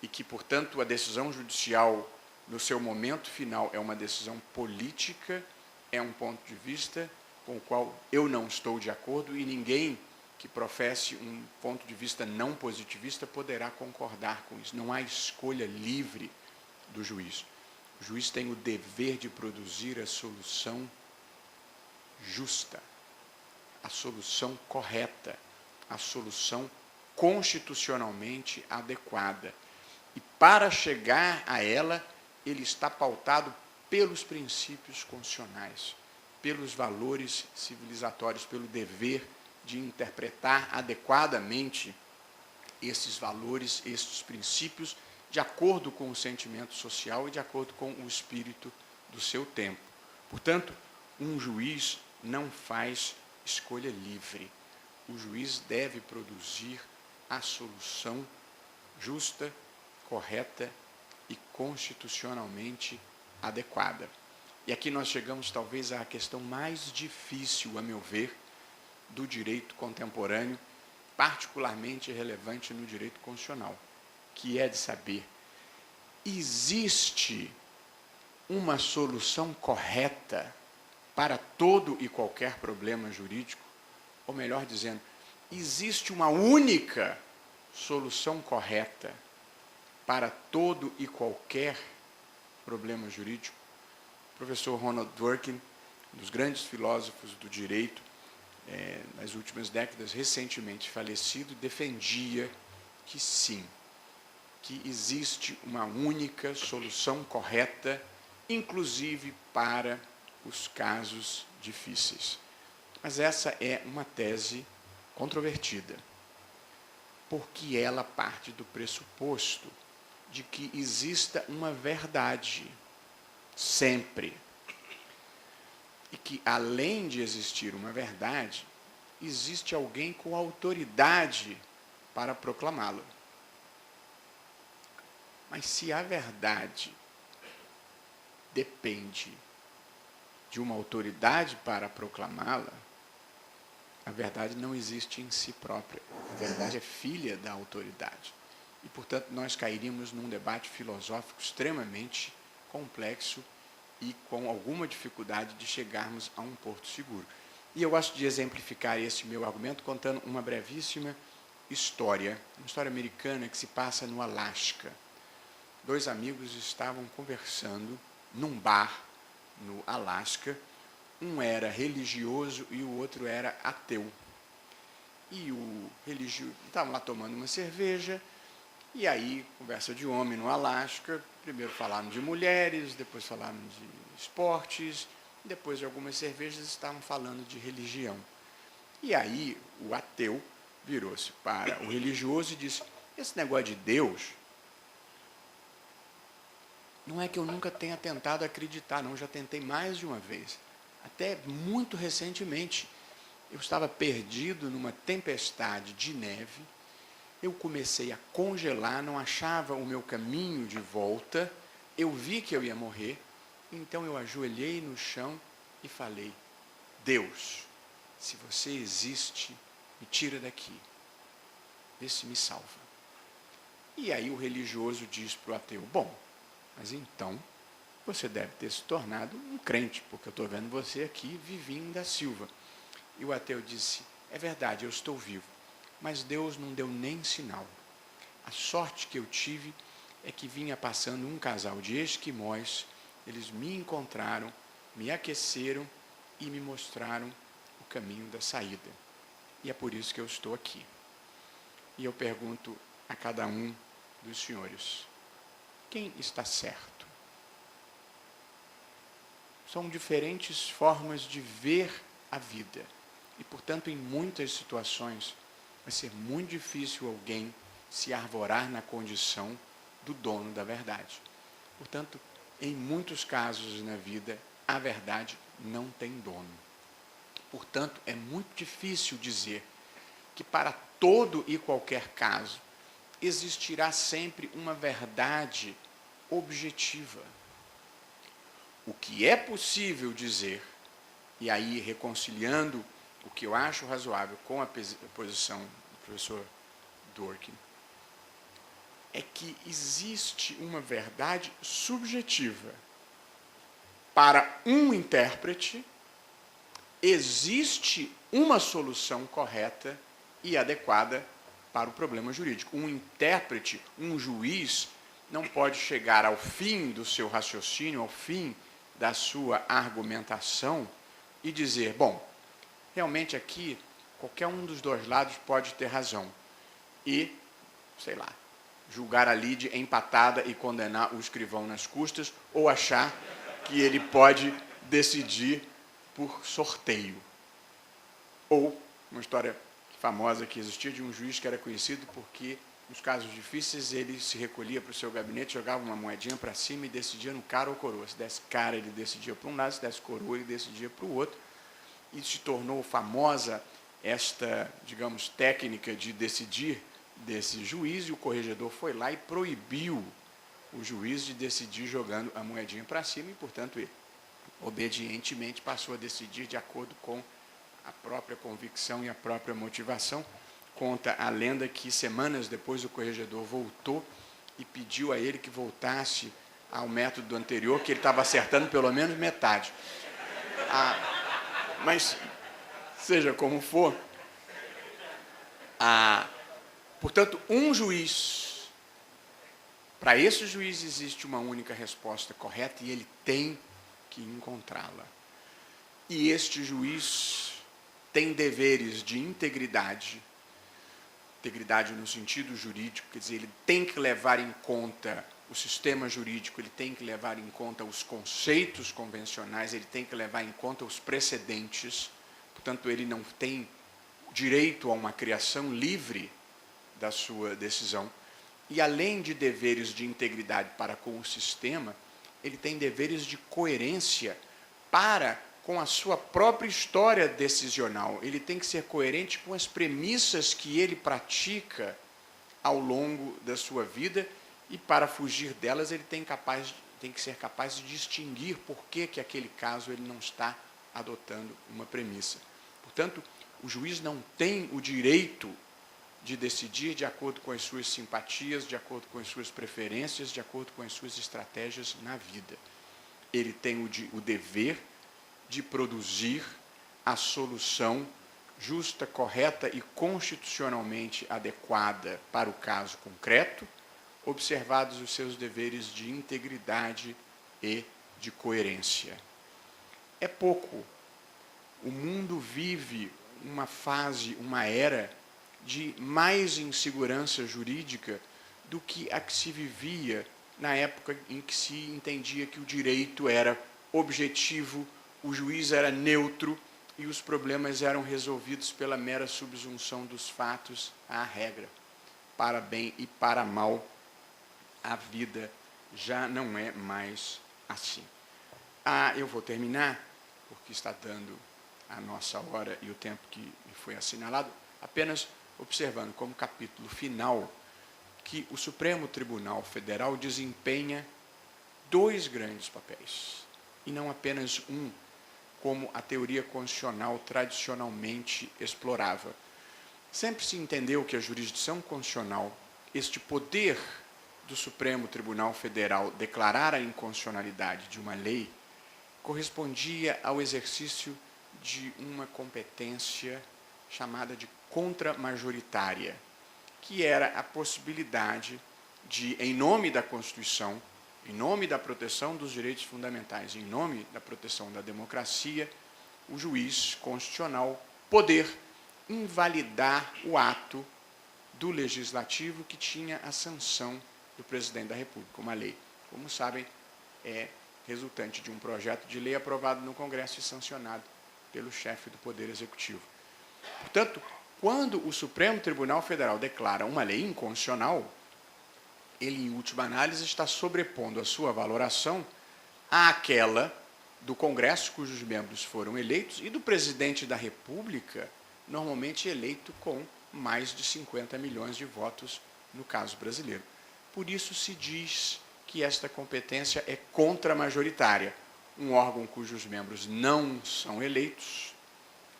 e que, portanto, a decisão judicial, no seu momento final, é uma decisão política, é um ponto de vista com o qual eu não estou de acordo e ninguém que professe um ponto de vista não positivista poderá concordar com isso. Não há escolha livre do juiz. O juiz tem o dever de produzir a solução justa, a solução correta, a solução constitucionalmente adequada. E para chegar a ela, ele está pautado pelos princípios constitucionais, pelos valores civilizatórios, pelo dever de interpretar adequadamente esses valores, esses princípios, de acordo com o sentimento social e de acordo com o espírito do seu tempo. Portanto, um juiz não faz escolha livre. O juiz deve produzir a solução justa, correta e constitucionalmente adequada. E aqui nós chegamos talvez à questão mais difícil, a meu ver, do direito contemporâneo, particularmente relevante no direito constitucional, que é de saber, existe uma solução correta para todo e qualquer problema jurídico? Ou melhor dizendo, existe uma única solução correta para todo e qualquer problema jurídico? O professor Ronald Dworkin, um dos grandes filósofos do direito, nas últimas décadas, recentemente falecido, defendia que sim, que existe uma única solução correta, inclusive para os casos difíceis. Mas essa é uma tese controvertida, porque ela parte do pressuposto de que exista uma verdade, sempre. E que, além de existir uma verdade, existe alguém com autoridade para proclamá-la. Mas se a verdade depende de uma autoridade para proclamá-la, a verdade não existe em si própria. A verdade é filha da autoridade. E, portanto, nós cairíamos num debate filosófico extremamente complexo e com alguma dificuldade de chegarmos a um porto seguro. E eu gosto de exemplificar esse meu argumento contando uma brevíssima história, uma história americana que se passa no Alasca. Dois amigos estavam conversando num bar no Alasca, Um era religioso e o outro era ateu. E o religioso estavam lá tomando uma cerveja, e aí, conversa de homem no Alasca, primeiro falaram de mulheres, depois falaram de esportes, depois de algumas cervejas estavam falando de religião. E aí o ateu virou-se para o religioso e disse: esse negócio de Deus, não é que eu nunca tenha tentado acreditar, não, já tentei mais de uma vez. Até muito recentemente, eu estava perdido numa tempestade de neve, eu comecei a congelar, não achava o meu caminho de volta, eu vi que eu ia morrer, então eu ajoelhei no chão e falei: Deus, se você existe, me tira daqui, vê se me salva. E aí o religioso diz para o ateu: bom, mas então você deve ter se tornado um crente, porque eu estou vendo você aqui, Vivinho da Silva. E o ateu disse: é verdade, eu estou vivo, mas Deus não deu nem sinal. A sorte que eu tive é que vinha passando um casal de esquimós, eles me encontraram, me aqueceram e me mostraram o caminho da saída. E é por isso que eu estou aqui. E eu pergunto a cada um dos senhores: quem está certo? São diferentes formas de ver a vida. E, portanto, em muitas situações, vai ser muito difícil alguém se arvorar na condição do dono da verdade. Portanto, em muitos casos na vida, a verdade não tem dono. Portanto, é muito difícil dizer que para todo e qualquer caso existirá sempre uma verdade objetiva. O que é possível dizer, e aí reconciliando o que eu acho razoável com a posição do professor Dworkin, é que existe uma verdade subjetiva. Para um intérprete, existe uma solução correta e adequada para o problema jurídico. Um intérprete, um juiz, não pode chegar ao fim do seu raciocínio, ao fim da sua argumentação e dizer: bom, realmente aqui qualquer um dos dois lados pode ter razão. E, sei lá, julgar a lide empatada e condenar o escrivão nas custas, ou achar que ele pode decidir por sorteio. Ou uma história famosa que existia de um juiz que era conhecido porque, nos casos difíceis, ele se recolhia para o seu gabinete, jogava uma moedinha para cima e decidia no cara ou coroa. Se desse cara, ele decidia para um lado, se desse coroa, ele decidia para o outro. E se tornou famosa esta, digamos, técnica de decidir desse juiz, e o corregedor foi lá e proibiu o juiz de decidir jogando a moedinha para cima, e, portanto, ele obedientemente passou a decidir de acordo com a própria convicção e a própria motivação. Conta a lenda que semanas depois o corregedor voltou e pediu a ele que voltasse ao método anterior, que ele estava acertando pelo menos metade. Mas, seja como for, portanto, um juiz, para esse juiz existe uma única resposta correta e ele tem que encontrá-la. E este juiz tem deveres de integridade no sentido jurídico, quer dizer, ele tem que levar em conta o sistema jurídico, ele tem que levar em conta os conceitos convencionais, ele tem que levar em conta os precedentes, portanto, ele não tem direito a uma criação livre da sua decisão. E, além de deveres de integridade para com o sistema, ele tem deveres de coerência para com a sua própria história decisional. Ele tem que ser coerente com as premissas que ele pratica ao longo da sua vida, e para fugir delas ele tem que ser capaz de distinguir por que aquele caso ele não está adotando uma premissa. Portanto, o juiz não tem o direito de decidir de acordo com as suas simpatias, de acordo com as suas preferências, de acordo com as suas estratégias na vida. Ele tem o dever de produzir a solução justa, correta e constitucionalmente adequada para o caso concreto, observados os seus deveres de integridade e de coerência. É pouco o mundo vive uma fase, uma era de mais insegurança jurídica do que a que se vivia na época em que se entendia que o direito era objetivo, o juiz era neutro e os problemas eram resolvidos pela mera subsunção dos fatos à regra. Para bem e para mal, a vida já não é mais assim. Eu vou terminar, porque está dando a nossa hora e o tempo que me foi assinalado, apenas observando como capítulo final que o Supremo Tribunal Federal desempenha dois grandes papéis, e não apenas um, como a teoria constitucional tradicionalmente explorava. Sempre se entendeu que a jurisdição constitucional, este poder do Supremo Tribunal Federal declarar a inconstitucionalidade de uma lei, correspondia ao exercício de uma competência chamada de contramajoritária, que era a possibilidade de, em nome da Constituição, em nome da proteção dos direitos fundamentais, em nome da proteção da democracia, o juiz constitucional poder invalidar o ato do legislativo que tinha a sanção do presidente da República, uma lei. Como sabem, é resultante de um projeto de lei aprovado no Congresso e sancionado pelo chefe do Poder Executivo. Portanto, quando o Supremo Tribunal Federal declara uma lei inconstitucional, ele, em última análise, está sobrepondo a sua valoração àquela do Congresso, cujos membros foram eleitos, e do presidente da República, normalmente eleito com mais de 50 milhões de votos, no caso brasileiro. Por isso se diz que esta competência é contramajoritária. Um órgão cujos membros não são eleitos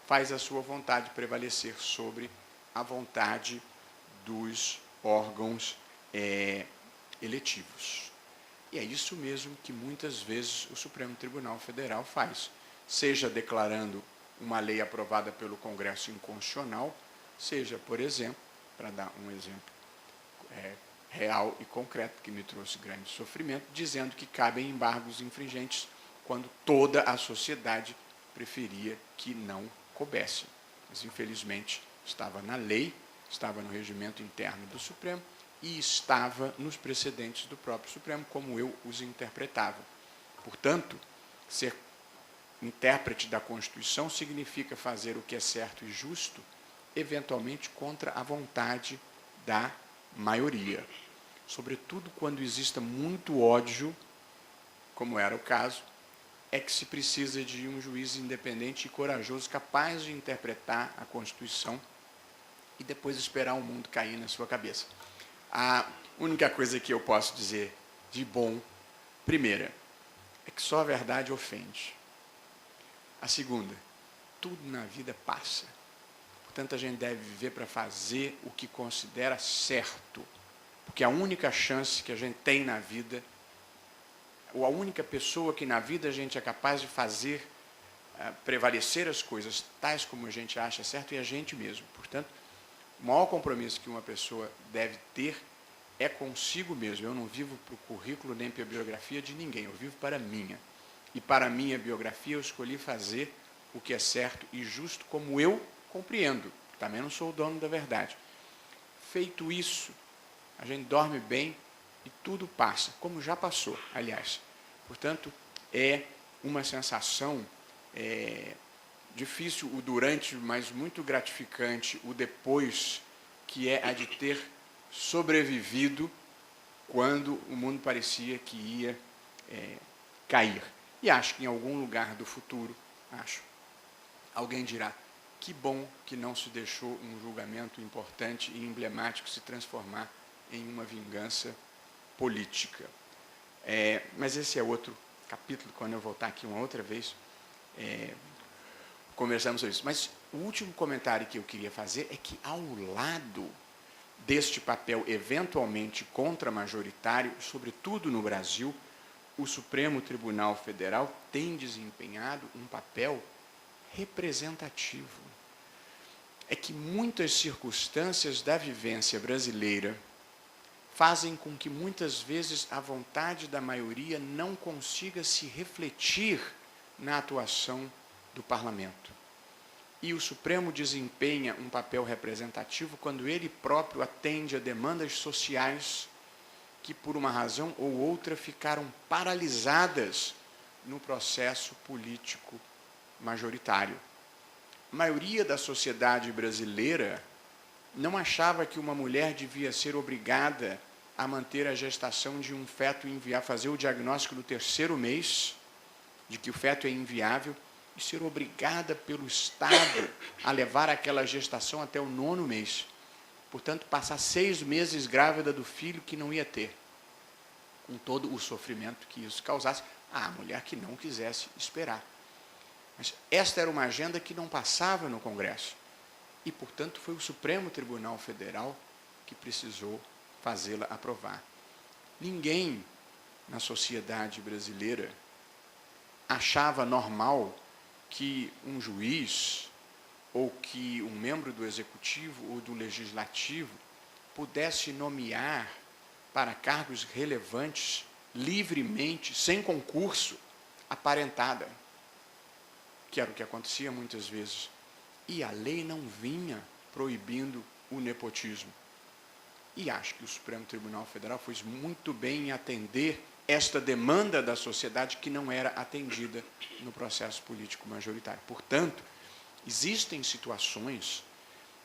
faz a sua vontade prevalecer sobre a vontade dos órgãos eletivos. E é isso mesmo que muitas vezes o Supremo Tribunal Federal faz, seja declarando uma lei aprovada pelo Congresso inconstitucional, seja, por exemplo, para dar um exemplo real e concreto, que me trouxe grande sofrimento, dizendo que cabem embargos infringentes quando toda a sociedade preferia que não coubesse. Mas, infelizmente, estava na lei, estava no regimento interno do Supremo e estava nos precedentes do próprio Supremo, como eu os interpretava. Portanto, ser intérprete da Constituição significa fazer o que é certo e justo, eventualmente contra a vontade da maioria. Sobretudo quando exista muito ódio, como era o caso, é que se precisa de um juiz independente e corajoso, capaz de interpretar a Constituição e depois esperar o mundo cair na sua cabeça. A única coisa que eu posso dizer de bom, primeira, é que só a verdade ofende. A segunda, tudo na vida passa. Portanto, a gente deve viver para fazer o que considera certo. Porque a única chance que a gente tem na vida, ou a única pessoa que na vida a gente é capaz de fazer prevalecer as coisas tais como a gente acha certo, é a gente mesmo. Portanto, o maior compromisso que uma pessoa deve ter é consigo mesmo. Eu não vivo para o currículo nem para a biografia de ninguém, eu vivo para a minha. E para a minha biografia eu escolhi fazer o que é certo e justo como eu compreendo. Também não sou o dono da verdade. Feito isso, a gente dorme bem e tudo passa, como já passou, aliás. Portanto, é uma sensação difícil o durante, mas muito gratificante o depois, que é a de ter sobrevivido quando o mundo parecia que ia cair. E acho que em algum lugar do futuro, alguém dirá, que bom que não se deixou um julgamento importante e emblemático se transformar em uma vingança política. Mas esse é outro capítulo, quando eu voltar aqui uma outra vez, conversamos sobre isso. Mas o último comentário que eu queria fazer é que, ao lado deste papel eventualmente contramajoritário, sobretudo no Brasil, o Supremo Tribunal Federal tem desempenhado um papel representativo. É que muitas circunstâncias da vivência brasileira fazem com que muitas vezes a vontade da maioria não consiga se refletir na atuação do parlamento. e o Supremo desempenha um papel representativo quando ele próprio atende a demandas sociais que, por uma razão ou outra, ficaram paralisadas no processo político majoritário. A maioria da sociedade brasileira não achava que uma mulher devia ser obrigada a manter a gestação de um feto inviável, fazer o diagnóstico no 3º mês de que o feto é inviável e ser obrigada pelo Estado a levar aquela gestação até o 9º mês. Portanto, passar 6 meses grávida do filho que não ia ter, com todo o sofrimento que isso causasse à mulher que não quisesse esperar. Mas esta era uma agenda que não passava no Congresso. E, portanto, foi o Supremo Tribunal Federal que precisou fazê-la aprovar. Ninguém na sociedade brasileira achava normal que um juiz ou que um membro do Executivo ou do Legislativo pudesse nomear para cargos relevantes, livremente, sem concurso, aparentada, que era o que acontecia muitas vezes. E a lei não vinha proibindo o nepotismo. E acho que o Supremo Tribunal Federal fez muito bem em atender esta demanda da sociedade que não era atendida no processo político majoritário. Portanto, existem situações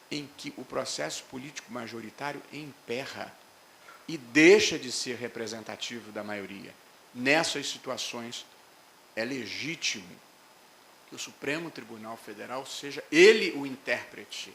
em que o processo político majoritário emperra e deixa de ser representativo da maioria. Nessas situações, é legítimo que o Supremo Tribunal Federal seja ele o intérprete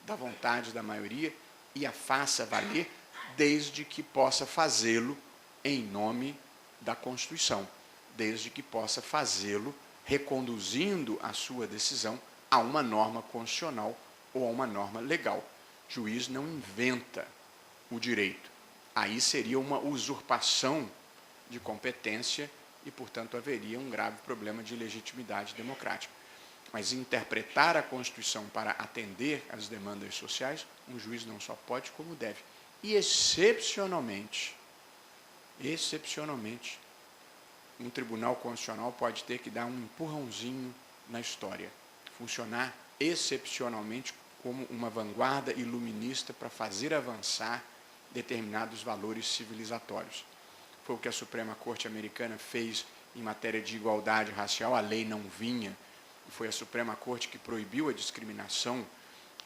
da vontade da maioria e a faça valer, desde que possa fazê-lo em nome da Constituição, desde que possa fazê-lo reconduzindo a sua decisão a uma norma constitucional ou a uma norma legal. O juiz não inventa o direito. Aí seria uma usurpação de competência e, portanto, haveria um grave problema de legitimidade democrática. Mas interpretar a Constituição para atender às demandas sociais, um juiz não só pode, como deve. E, excepcionalmente, um tribunal constitucional pode ter que dar um empurrãozinho na história, funcionar excepcionalmente como uma vanguarda iluminista para fazer avançar determinados valores civilizatórios. Foi o que a Suprema Corte Americana fez em matéria de igualdade racial, a lei não vinha, e foi a Suprema Corte que proibiu a discriminação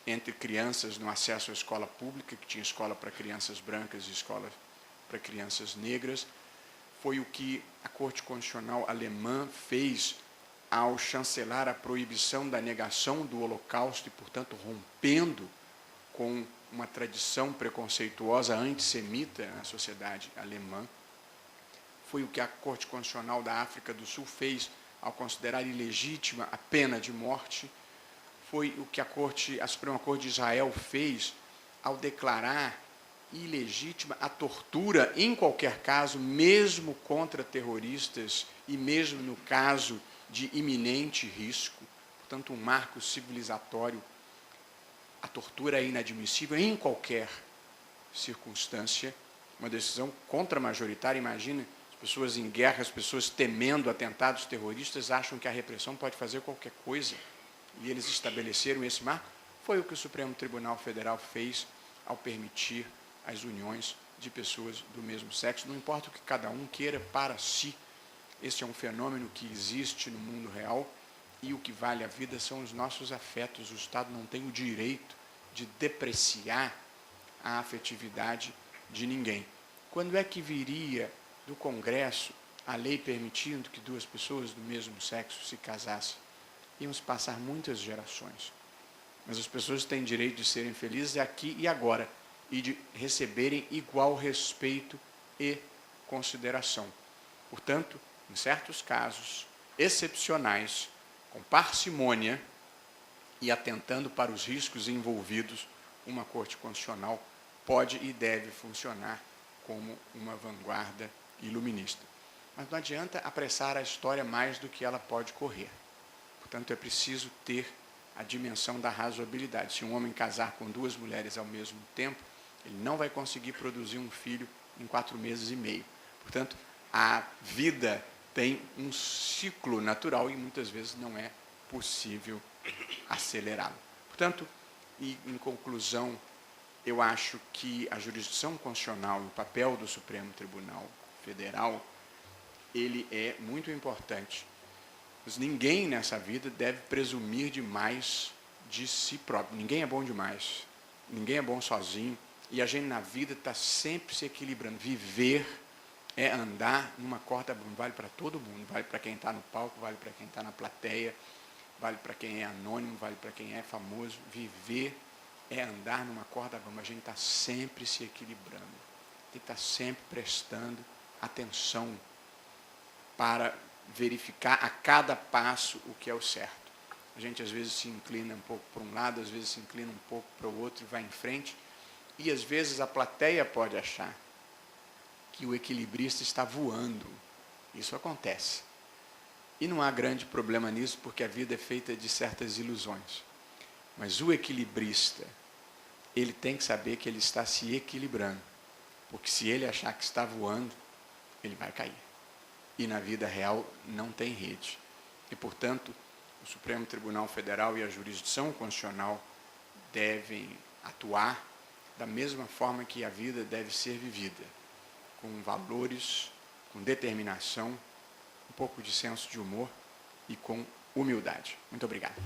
entre crianças no acesso à escola pública, que tinha escola para crianças brancas e escola para crianças negras. Foi o que a Corte Constitucional alemã fez ao chancelar a proibição da negação do Holocausto e, portanto, rompendo com uma tradição preconceituosa antissemita na sociedade alemã. Foi o que a Corte Constitucional da África do Sul fez ao considerar ilegítima a pena de morte. Foi o que a Suprema Corte de Israel fez ao declarar ilegítima a tortura em qualquer caso, mesmo contra terroristas e mesmo no caso de iminente risco. Portanto, um marco civilizatório. A tortura é inadmissível em qualquer circunstância. Uma decisão contra-majoritária. Imagina, as pessoas em guerra, as pessoas temendo atentados terroristas, acham que a repressão pode fazer qualquer coisa. E eles estabeleceram esse marco. Foi o que o Supremo Tribunal Federal fez ao permitir as uniões de pessoas do mesmo sexo. Não importa o que cada um queira para si. Este é um fenômeno que existe no mundo real. E o que vale a vida são os nossos afetos. O Estado não tem o direito de depreciar a afetividade de ninguém. Quando é que viria do Congresso a lei permitindo que 2 pessoas do mesmo sexo se casassem? Iam se passar muitas gerações. Mas as pessoas têm direito de serem felizes aqui e agora e de receberem igual respeito e consideração. Portanto, em certos casos excepcionais, com parcimônia e atentando para os riscos envolvidos, uma Corte Constitucional pode e deve funcionar como uma vanguarda iluminista. Mas não adianta apressar a história mais do que ela pode correr. Portanto, é preciso ter a dimensão da razoabilidade. Se um homem casar com 2 mulheres ao mesmo tempo, ele não vai conseguir produzir um filho em 4 meses e meio. Portanto, a vida tem um ciclo natural e muitas vezes não é possível acelerá-lo. Portanto, e em conclusão, eu acho que a jurisdição constitucional e o papel do Supremo Tribunal Federal, ele é muito importante. Mas ninguém nessa vida deve presumir demais de si próprio. Ninguém é bom demais. Ninguém é bom sozinho. E a gente na vida está sempre se equilibrando. Viver é andar numa corda bamba. Vale para todo mundo. Vale para quem está no palco, vale para quem está na plateia, vale para quem é anônimo, vale para quem é famoso. Viver é andar numa corda bamba. A gente está sempre se equilibrando. Tem que estar sempre prestando atenção para verificar a cada passo o que é o certo. A gente às vezes se inclina um pouco para um lado, às vezes se inclina um pouco para o outro e vai em frente. E às vezes a plateia pode achar que o equilibrista está voando. Isso acontece. E não há grande problema nisso, porque a vida é feita de certas ilusões. Mas o equilibrista, ele tem que saber que ele está se equilibrando. Porque se ele achar que está voando, ele vai cair. E na vida real não tem rede. E, portanto, o Supremo Tribunal Federal e a jurisdição constitucional devem atuar da mesma forma que a vida deve ser vivida, com valores, com determinação, um pouco de senso de humor e com humildade. Muito obrigado.